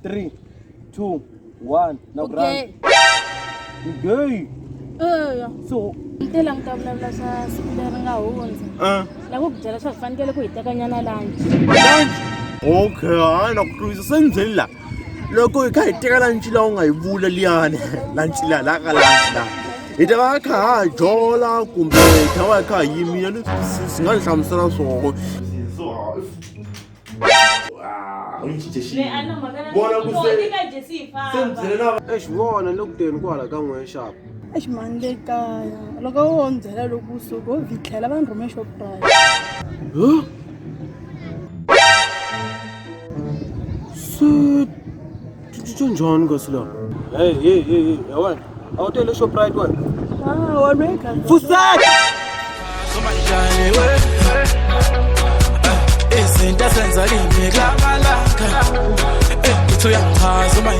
3, 2, 1. Now Okay. Gay. So, ite lang ta vulavula swa siku leri nga hundza. Lava ku byela swa ku fanekele ku hi tekanyana lunch. Lunch? Okay, hayi na ku twisa senzeni la. Loko hi kha hi teka lunch laha u nga hi vula liyani. Lunch la ka lunch la. Hi ta va kha ha jola kumbe hi ta va kha hi yimile si nga ni hlamusela swona. Vona loko teni kwala ka n'we shop. Mani le kaya loko wo ndzela loko usuka wo vhitlela va ni rhume Shoprite. Se njhani kasi la? Hey, wena. A wu tele Shoprite wena? Wa nweka. Fusaka! Izinto esenza kimi klamalaka. Uthi uyangichaza uma